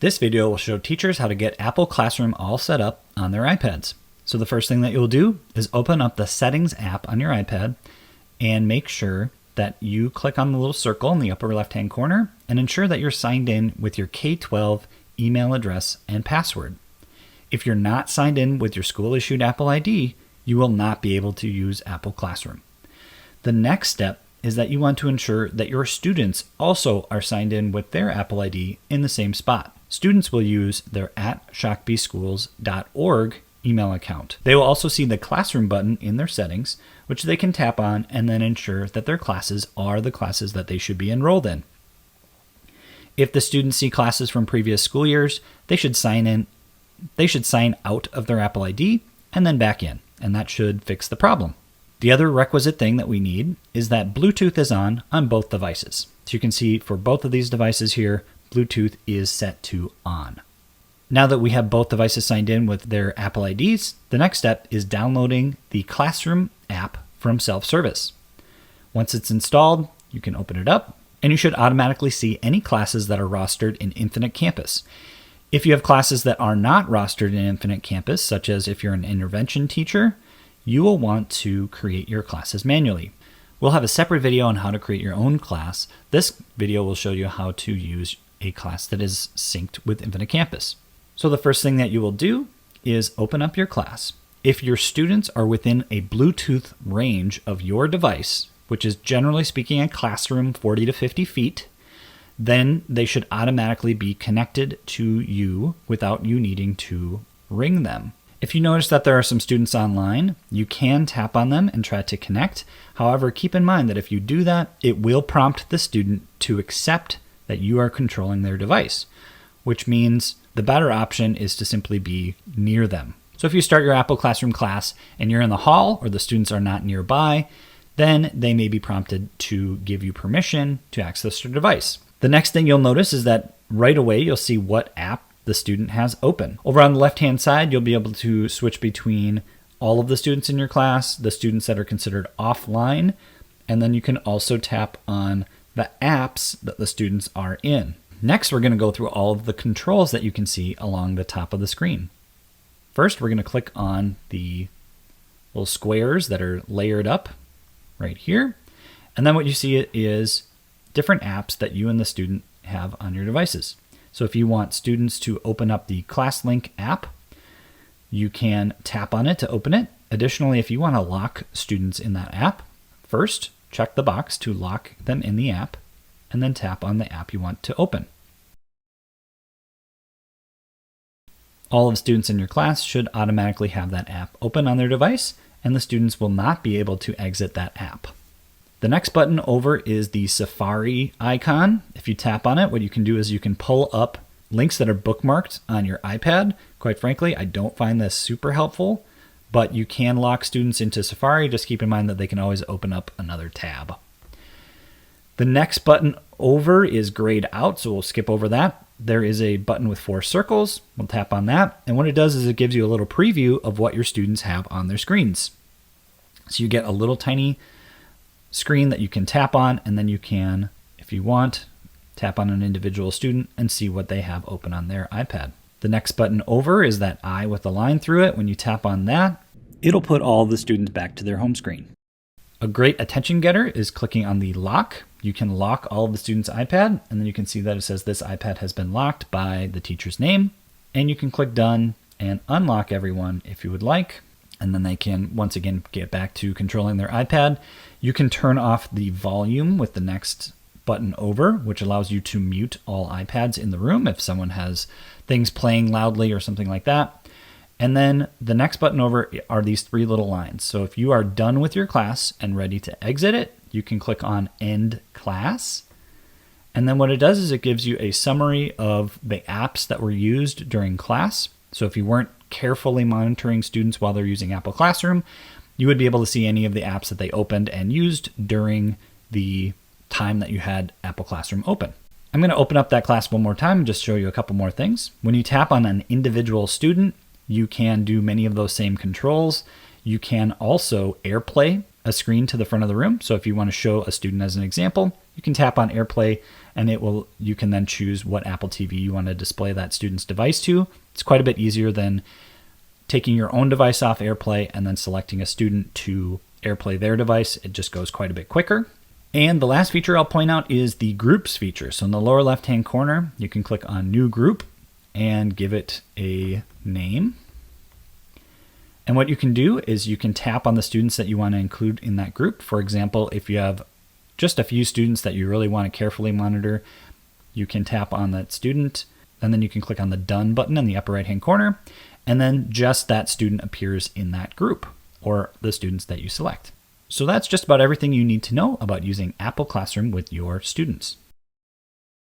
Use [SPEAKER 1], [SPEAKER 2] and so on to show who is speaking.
[SPEAKER 1] This video will show teachers how to get Apple Classroom all set up on their iPads. So the first thing that you'll do is open up the Settings app on your iPad and make sure that you click on the little circle in the upper left-hand corner and ensure that you're signed in with your K-12 email address and password. If you're not signed in with your school-issued Apple ID, you will not be able to use Apple Classroom. The next step is that you want to ensure that your students also are signed in with their Apple ID in the same spot. Students will use their @shakopeeschools.org email account. They will also see the Classroom button in their settings, which they can tap on and then ensure that their classes are the classes that they should be enrolled in. If the students see classes from previous school years, they should sign out of their Apple ID and then back in, and that should fix the problem. The other requisite thing that we need is that Bluetooth is on both devices. So you can see for both of these devices here, Bluetooth is set to on. Now that we have both devices signed in with their Apple IDs, the next step is downloading the Classroom app from self-service. Once it's installed, you can open it up, and you should automatically see any classes that are rostered in Infinite Campus. If you have classes that are not rostered in Infinite Campus, such as if you're an intervention teacher, you will want to create your classes manually. We'll have a separate video on how to create your own class. This video will show you how to use a class that is synced with Infinite Campus. So the first thing that you will do is open up your class. If your students are within a Bluetooth range of your device, which is generally speaking a classroom 40 to 50 feet, then they should automatically be connected to you without you needing to ring them. If you notice that there are some students online, you can tap on them and try to connect. However, keep in mind that if you do that, it will prompt the student to accept that you are controlling their device, which means the better option is to simply be near them. So if you start your Apple Classroom class and you're in the hall or the students are not nearby, then they may be prompted to give you permission to access their device. The next thing you'll notice is that right away you'll see what app the student has open. Over on the left-hand side, you'll be able to switch between all of the students in your class, the students that are considered offline, and then you can also tap on the apps that the students are in. Next, we're going to go through all of the controls that you can see along the top of the screen. First, we're going to click on the little squares that are layered up right here. And then what you see is different apps that you and the student have on your devices. So if you want students to open up the ClassLink app, you can tap on it to open it. Additionally, if you want to lock students in that app, first check the box to lock them in the app, and then tap on the app you want to open. All of the students in your class should automatically have that app open on their device, and the students will not be able to exit that app. The next button over is the Safari icon. If you tap on it, what you can do is you can pull up links that are bookmarked on your iPad. Quite frankly, I don't find this super helpful, but you can lock students into Safari. Just keep in mind that they can always open up another tab. The next button over is grayed out, so we'll skip over that. There is a button with 4 circles. We'll tap on that, and what it does is it gives you a little preview of what your students have on their screens. So you get a little tiny screen that you can tap on, and then you can, if you want, tap on an individual student and see what they have open on their iPad. The next button over is that eye with the line through it. When you tap on that, it'll put all the students back to their home screen. A great attention getter is clicking on the lock. You can lock all of the students' iPad, and then you can see that it says this iPad has been locked by the teacher's name, and you can click done and unlock everyone if you would like. And then they can, once again, get back to controlling their iPad. You can turn off the volume with the next button over, which allows you to mute all iPads in the room if someone has things playing loudly or something like that. And then the next button over are these 3 little lines. So if you are done with your class and ready to exit it, you can click on End Class. And then what it does is it gives you a summary of the apps that were used during class. So if you weren't carefully monitoring students while they're using Apple Classroom, you would be able to see any of the apps that they opened and used during the time that you had Apple Classroom open. I'm going to open up that class one more time and just show you a couple more things. When you tap on an individual student, you can do many of those same controls. You can also AirPlay a screen to the front of the room. So if you want to show a student as an example, you can tap on AirPlay and you can then choose what Apple TV you want to display that student's device to. It's quite a bit easier than taking your own device off AirPlay and then selecting a student to AirPlay their device. It just goes quite a bit quicker. And the last feature I'll point out is the Groups feature. So in the lower left-hand corner, you can click on New Group and give it a name. And what you can do is you can tap on the students that you want to include in that group. For example, if you have just a few students that you really want to carefully monitor, you can tap on that student, and then you can click on the Done button in the upper right-hand corner, and then just that student appears in that group, or the students that you select. So that's just about everything you need to know about using Apple Classroom with your students.